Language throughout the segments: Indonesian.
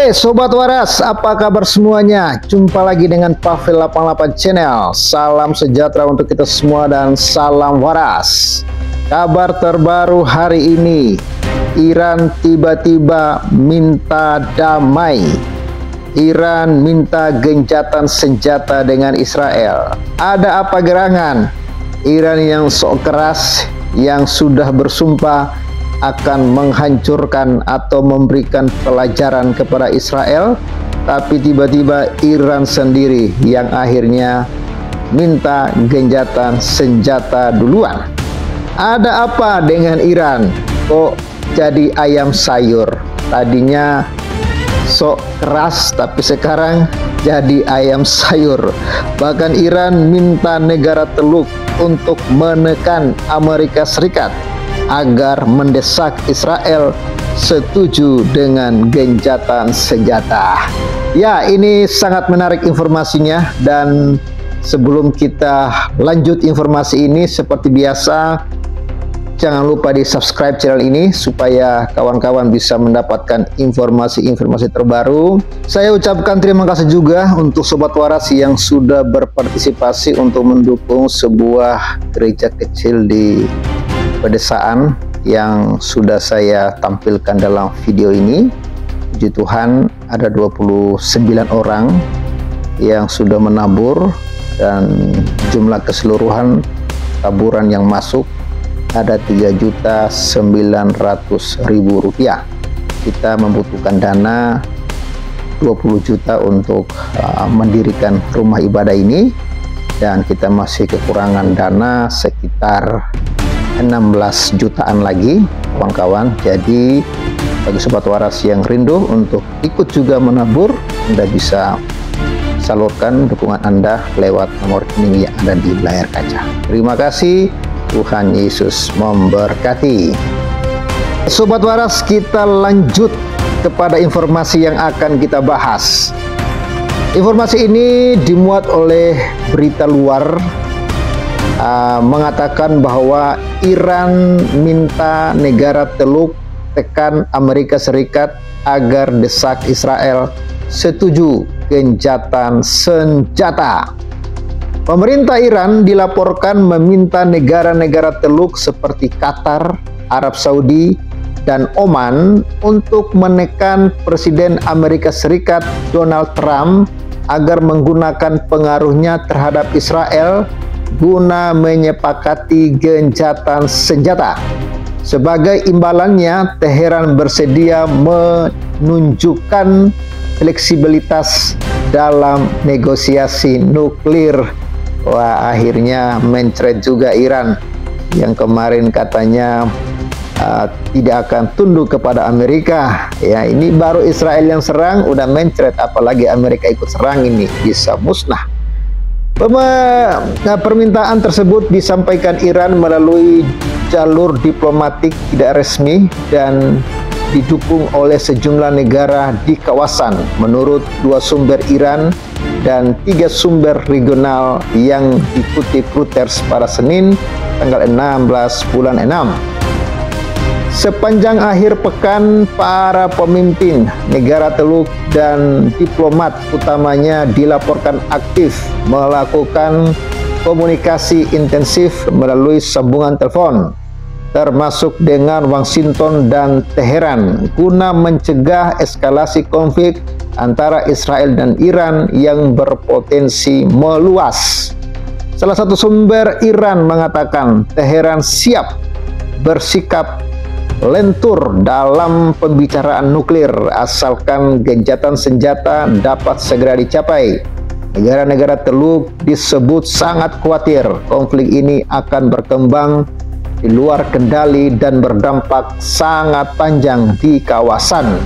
Oke Sobat Waras, apa kabar semuanya? Jumpa lagi dengan Pavel 88 Channel. Salam sejahtera untuk kita semua dan salam waras. Kabar terbaru hari ini, Iran tiba-tiba minta damai. Iran minta gencatan senjata dengan Israel. Ada apa gerangan? Iran yang sok keras, yang sudah bersumpah akan menghancurkan atau memberikan pelajaran kepada Israel, tapi tiba-tiba Iran sendiri yang akhirnya minta gencatan senjata duluan. Ada apa dengan Iran? Kok jadi ayam sayur? Tadinya sok keras tapi sekarang jadi ayam sayur. Bahkan Iran minta negara Teluk untuk menekan Amerika Serikat agar mendesak Israel setuju dengan gencatan senjata. Ya, ini sangat menarik informasinya, dan sebelum kita lanjut informasi ini, seperti biasa jangan lupa di subscribe channel ini supaya kawan-kawan bisa mendapatkan informasi-informasi terbaru. Saya ucapkan terima kasih juga untuk Sobat Waras yang sudah berpartisipasi untuk mendukung sebuah gereja kecil di pedesaan yang sudah saya tampilkan dalam video ini. Puji Tuhan, ada 29 orang yang sudah menabur, dan jumlah keseluruhan taburan yang masuk ada Rp3.900.000. Kita membutuhkan dana 20 juta untuk mendirikan rumah ibadah ini, dan kita masih kekurangan dana sekitar 16 jutaan lagi kawan-kawan. Jadi bagi Sobat Waras yang rindu untuk ikut juga menabur, Anda bisa salurkan dukungan Anda lewat nomor rekening yang ada di layar kaca. Terima kasih, Tuhan Yesus memberkati. Sobat Waras, kita lanjut kepada informasi yang akan kita bahas. Informasi ini dimuat oleh berita luar, mengatakan bahwa Iran minta negara Teluk tekan Amerika Serikat agar desak Israel setuju gencatan senjata. Pemerintah Iran dilaporkan meminta negara-negara Teluk seperti Qatar, Arab Saudi, dan Oman untuk menekan Presiden Amerika Serikat Donald Trump agar menggunakan pengaruhnya terhadap Israel guna menyepakati gencatan senjata. Sebagai imbalannya, Teheran bersedia menunjukkan fleksibilitas dalam negosiasi nuklir. Wah, akhirnya mencret juga Iran yang kemarin katanya tidak akan tunduk kepada Amerika. Ya, ini baru Israel yang serang udah mencret, apalagi Amerika ikut serang, ini bisa musnah. Permintaan tersebut disampaikan Iran melalui jalur diplomatik tidak resmi dan didukung oleh sejumlah negara di kawasan, menurut 2 sumber Iran dan 3 sumber regional yang dikutip Reuters pada Senin tanggal 16 bulan 6. Sepanjang akhir pekan, para pemimpin negara Teluk dan diplomat utamanya dilaporkan aktif melakukan komunikasi intensif melalui sambungan telepon, termasuk dengan Washington dan Teheran, guna mencegah eskalasi konflik antara Israel dan Iran yang berpotensi meluas. Salah satu sumber Iran mengatakan Teheran siap bersikap lentur dalam pembicaraan nuklir asalkan gencatan senjata dapat segera dicapai. Negara-negara Teluk disebut sangat khawatir konflik ini akan berkembang di luar kendali dan berdampak sangat panjang di kawasan.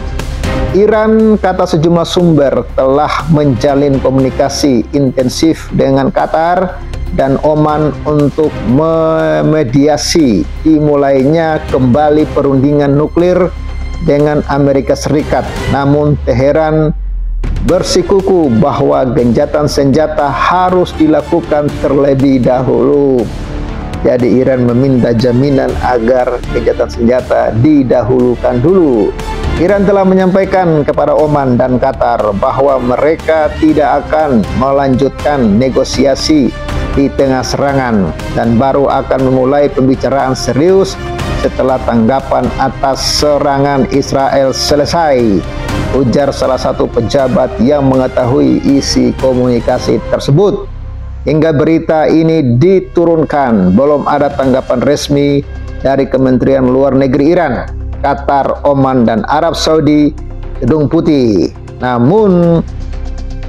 Iran, kata sejumlah sumber, telah menjalin komunikasi intensif dengan Qatar dan Oman untuk memediasi dimulainya kembali perundingan nuklir dengan Amerika Serikat. Namun Teheran bersikukuh bahwa gencatan senjata harus dilakukan terlebih dahulu. Jadi Iran meminta jaminan agar gencatan senjata didahulukan dulu. Iran telah menyampaikan kepada Oman dan Qatar bahwa mereka tidak akan melanjutkan negosiasi di tengah serangan dan baru akan memulai pembicaraan serius setelah tanggapan atas serangan Israel selesai, ujar salah satu pejabat yang mengetahui isi komunikasi tersebut. Hingga berita ini diturunkan, belum ada tanggapan resmi dari Kementerian Luar Negeri Iran, Qatar, Oman, dan Arab Saudi, Gedung Putih. Namun,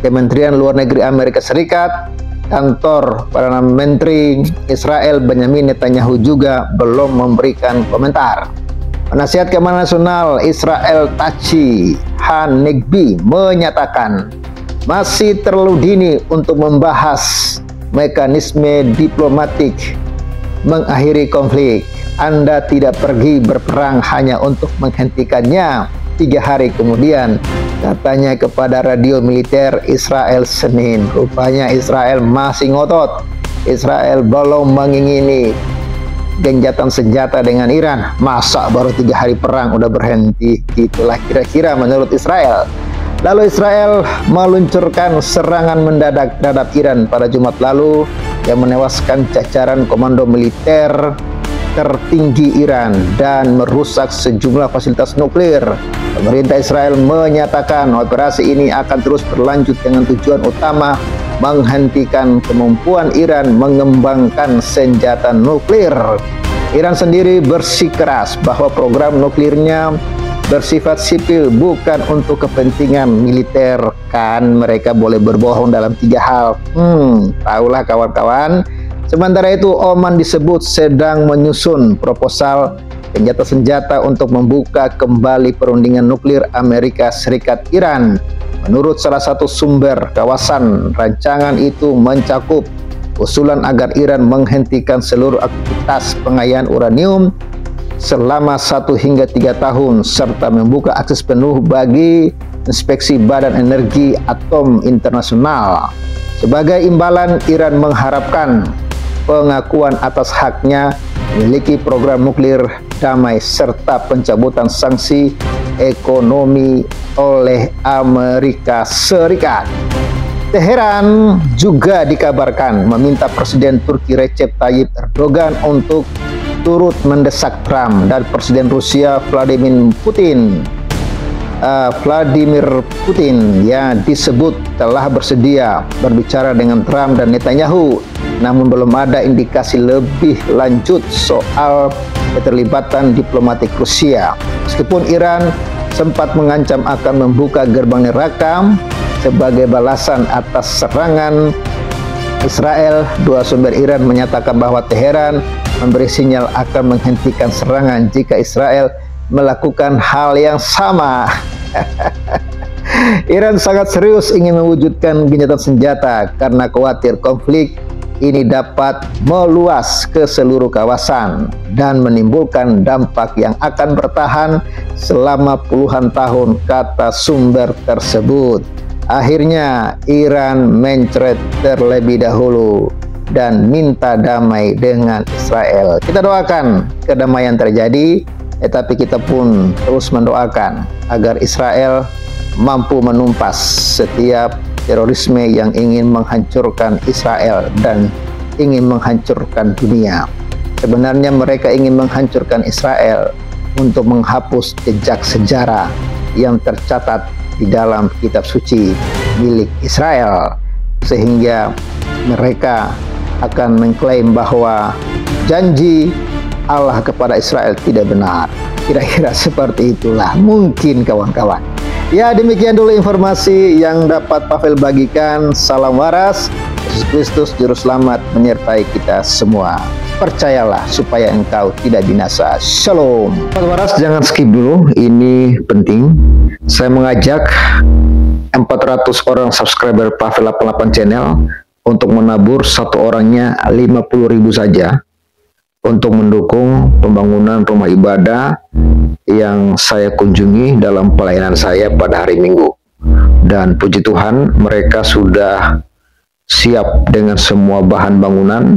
Kementerian Luar Negeri Amerika Serikat, kantor Perdana Menteri Israel Benyamin Netanyahu juga belum memberikan komentar. Penasihat Keamanan Nasional Israel Tachi Hanegbi menyatakan masih terlalu dini untuk membahas mekanisme diplomatik mengakhiri konflik. Anda tidak pergi berperang hanya untuk menghentikannya 3 hari kemudian, katanya kepada radio militer Israel Senin. Rupanya Israel masih ngotot. Israel belum mengingini genjatan senjata dengan Iran. Masa baru 3 hari perang udah berhenti? Itulah kira-kira menurut Israel. Lalu Israel meluncurkan serangan mendadak terhadap Iran pada Jumat lalu yang menewaskan jajaran komando militer tertinggi Iran dan merusak sejumlah fasilitas nuklir. Pemerintah Israel menyatakan operasi ini akan terus berlanjut dengan tujuan utama menghentikan kemampuan Iran mengembangkan senjata nuklir. Iran sendiri bersikeras bahwa program nuklirnya bersifat sipil, bukan untuk kepentingan militer. Kan mereka boleh berbohong dalam 3 hal. Tahulah kawan-kawan. Sementara itu, Oman disebut sedang menyusun proposal genjatan senjata untuk membuka kembali perundingan nuklir Amerika Serikat Iran. Menurut salah satu sumber kawasan, rancangan itu mencakup usulan agar Iran menghentikan seluruh aktivitas pengayaan uranium selama 1 hingga 3 tahun serta membuka akses penuh bagi inspeksi Badan Energi Atom Internasional. Sebagai imbalan, Iran mengharapkan pengakuan atas haknya memiliki program nuklir damai serta pencabutan sanksi ekonomi oleh Amerika Serikat. Teheran juga dikabarkan meminta Presiden Turki Recep Tayyip Erdogan untuk turut mendesak Trump dan Presiden Rusia Vladimir Putin yang disebut telah bersedia berbicara dengan Trump dan Netanyahu, namun belum ada indikasi lebih lanjut soal keterlibatan diplomatik Rusia. Meskipun Iran sempat mengancam akan membuka gerbang neraka sebagai balasan atas serangan Israel, dua sumber Iran menyatakan bahwa Teheran memberi sinyal akan menghentikan serangan jika Israel melakukan hal yang sama. Iran sangat serius ingin mewujudkan gencatan senjata karena khawatir konflik ini dapat meluas ke seluruh kawasan dan menimbulkan dampak yang akan bertahan selama puluhan tahun, kata sumber tersebut. Akhirnya Iran mencret terlebih dahulu dan minta damai dengan Israel. Kita doakan kedamaian terjadi, tetapi kita pun terus mendoakan agar Israel mampu menumpas setiap terorisme yang ingin menghancurkan Israel dan ingin menghancurkan dunia. Sebenarnya mereka ingin menghancurkan Israel untuk menghapus jejak sejarah yang tercatat di dalam kitab suci milik Israel, sehingga mereka akan mengklaim bahwa janji Allah kepada Israel tidak benar. Kira-kira seperti itulah mungkin, kawan-kawan. Ya, demikian dulu informasi yang dapat Pavel bagikan. Salam waras, Yesus Kristus Juru Selamat menyertai kita semua. Percayalah supaya engkau tidak binasa. Shalom. Salam waras, jangan skip dulu, ini penting. Saya mengajak 400 orang subscriber Pavel 88 channel untuk menabur satu orangnya 50.000 saja untuk mendukung pembangunan rumah ibadah yang saya kunjungi dalam pelayanan saya pada hari Minggu. Dan puji Tuhan, mereka sudah siap dengan semua bahan bangunan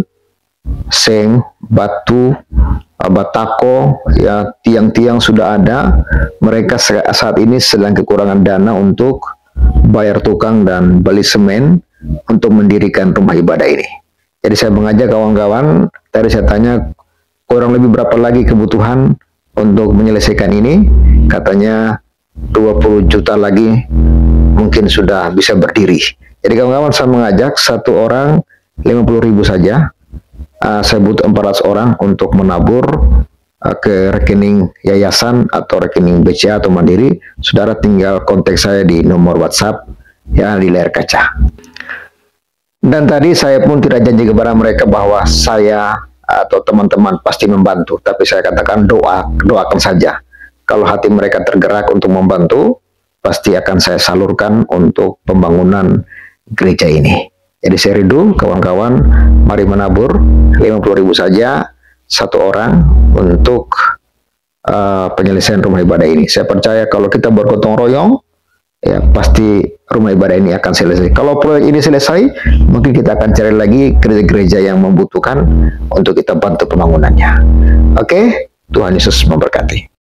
seng, batu, batako, ya tiang-tiang sudah ada. Mereka saat ini sedang kekurangan dana untuk bayar tukang dan beli semen untuk mendirikan rumah ibadah ini. Jadi saya mengajak kawan-kawan, tadi saya tanya kurang lebih berapa lagi kebutuhan untuk menyelesaikan ini. Katanya 20 juta lagi mungkin sudah bisa berdiri. Jadi kawan-kawan, saya mengajak satu orang 50.000 saja. Saya butuh 400 orang untuk menabur ke rekening yayasan atau rekening BCA atau Mandiri. Saudara tinggal kontak saya di nomor WhatsApp yang di layar kaca. Dan tadi saya pun tidak janji kepada mereka bahwa saya atau teman-teman pasti membantu, tapi saya katakan doakan saja. Kalau hati mereka tergerak untuk membantu, pasti akan saya salurkan untuk pembangunan gereja ini. Jadi saya rindu kawan-kawan, mari menabur 50.000 saja satu orang untuk penyelesaian rumah ibadah ini. Saya percaya kalau kita bergotong royong, ya pasti rumah ibadah ini akan selesai. Kalau proyek ini selesai, mungkin kita akan cari lagi gereja-gereja yang membutuhkan untuk kita bantu pembangunannya. Oke, Tuhan Yesus memberkati.